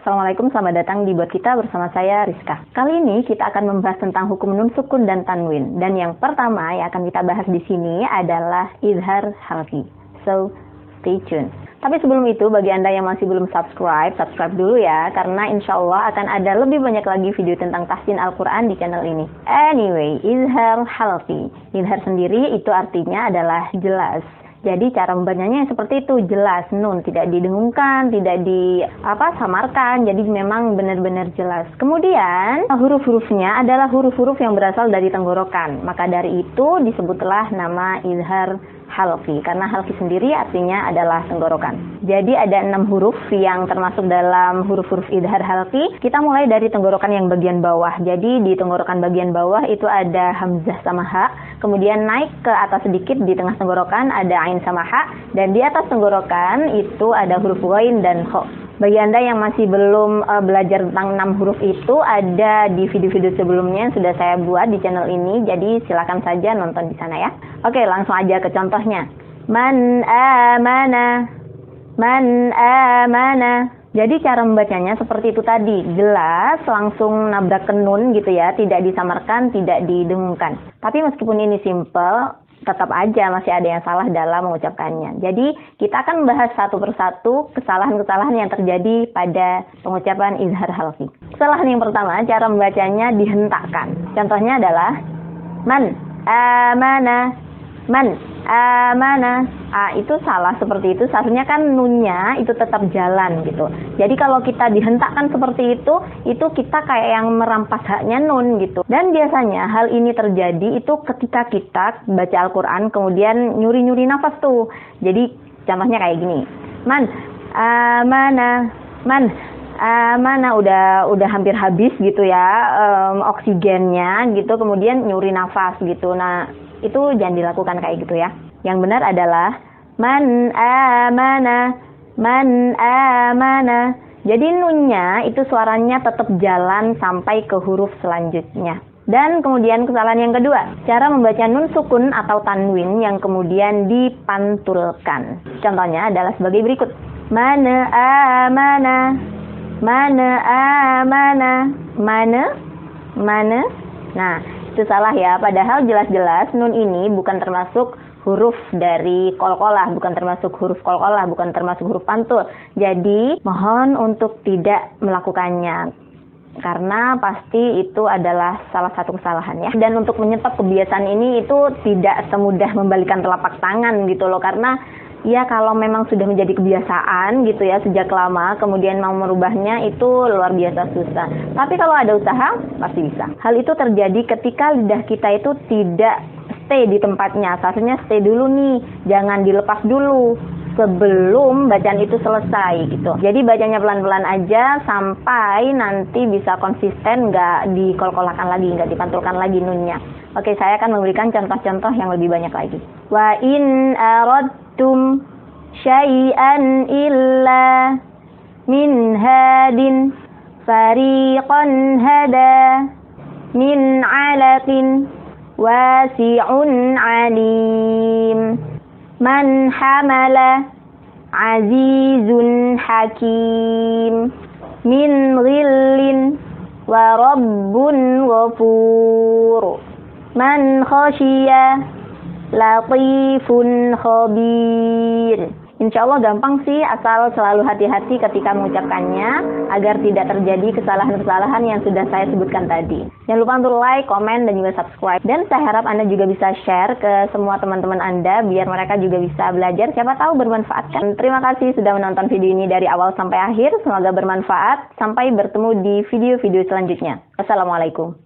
Assalamualaikum, selamat datang di Buat Kita bersama saya Rizka. Kali ini kita akan membahas tentang hukum nun sukun dan tanwin. Dan yang pertama yang akan kita bahas di sini adalah izhar halqi. So, stay tuned. Tapi sebelum itu, bagi Anda yang masih belum subscribe dulu ya, karena insya Allah akan ada lebih banyak lagi video tentang tahsin Al-Quran di channel ini. Anyway, izhar halqi. Izhar sendiri itu artinya adalah jelas. Jadi cara membacanya seperti itu, jelas, nun, tidak didengungkan, tidak samarkan, jadi memang benar-benar jelas. Kemudian huruf-hurufnya adalah huruf-huruf yang berasal dari tenggorokan. Maka dari itu disebutlah nama izhar halqi, karena halqi sendiri artinya adalah tenggorokan. Jadi ada 6 huruf yang termasuk dalam huruf-huruf izhar halqi. Kita mulai dari tenggorokan yang bagian bawah. Jadi di tenggorokan bagian bawah itu ada hamzah sama ha. Kemudian naik ke atas sedikit di tengah tenggorokan ada ain sama ha. Dan di atas tenggorokan itu ada huruf ghain dan kho. Bagi Anda yang masih belum belajar tentang 6 huruf itu, ada di video-video sebelumnya yang sudah saya buat di channel ini. Jadi silakan saja nonton di sana ya. Oke, langsung aja ke contohnya. Man amana. Man amana. Jadi cara membacanya seperti itu tadi, jelas, langsung nabrak ke nun gitu ya, tidak disamarkan, tidak didengungkan. Tapi meskipun ini simple, tetap aja masih ada yang salah dalam mengucapkannya. Jadi kita akan membahas satu persatu kesalahan-kesalahan yang terjadi pada pengucapan izhar halqi. Kesalahan yang pertama, cara membacanya dihentakkan. Contohnya adalah man amana. Man amana. Itu salah seperti itu. Seharusnya kan nunnya itu tetap jalan gitu. Jadi kalau kita dihentakkan seperti itu kita kayak yang merampas haknya nun gitu. Dan biasanya hal ini terjadi itu ketika kita baca Al-Quran kemudian nyuri-nyuri nafas tuh. Jadi contohnya kayak gini. Man amana. Man amana, udah hampir habis gitu ya oksigennya gitu, kemudian nyuri nafas gitu. Nah, itu jangan dilakukan kayak gitu ya. Yang benar adalah man amana. Man amana. Jadi nunnya itu suaranya tetap jalan sampai ke huruf selanjutnya. Dan kemudian kesalahan yang kedua, cara membaca nun sukun atau tanwin yang kemudian dipantulkan. Contohnya adalah sebagai berikut. Mana amana. Mana amana. Mana. Nah, itu salah ya, padahal jelas-jelas nun ini bukan termasuk huruf dari qalqalah, bukan termasuk huruf qalqalah, bukan termasuk huruf pantul. Jadi mohon untuk tidak melakukannya, karena pasti itu adalah salah satu kesalahan ya. Dan untuk menyetop kebiasaan ini itu tidak semudah membalikan telapak tangan gitu loh, karena ya kalau memang sudah menjadi kebiasaan gitu ya sejak lama, kemudian mau merubahnya itu luar biasa susah. Tapi kalau ada usaha, pasti bisa. Hal itu terjadi ketika lidah kita itu tidak stay di tempatnya. Seharusnya stay dulu nih, jangan dilepas dulu sebelum bacaan itu selesai gitu. Jadi bacanya pelan-pelan aja sampai nanti bisa konsisten, nggak dikolkolakan lagi, nggak dipantulkan lagi nunnya. Oke, saya akan memberikan contoh-contoh yang lebih banyak lagi. Wa in aradtum syai'an illa min hadin fariqan hada min alaqin wasi'un alim man hamala azizun hakim min ghillin wa rabbun ghafur man khashiya latifun khabir. Insya Allah gampang sih, asal selalu hati-hati ketika mengucapkannya agar tidak terjadi kesalahan-kesalahan yang sudah saya sebutkan tadi. Jangan lupa untuk like, komen, dan juga subscribe. Dan saya harap Anda juga bisa share ke semua teman-teman Anda biar mereka juga bisa belajar. Siapa tahu bermanfaat kan? Terima kasih sudah menonton video ini dari awal sampai akhir. Semoga bermanfaat. Sampai bertemu di video-video selanjutnya. Assalamualaikum.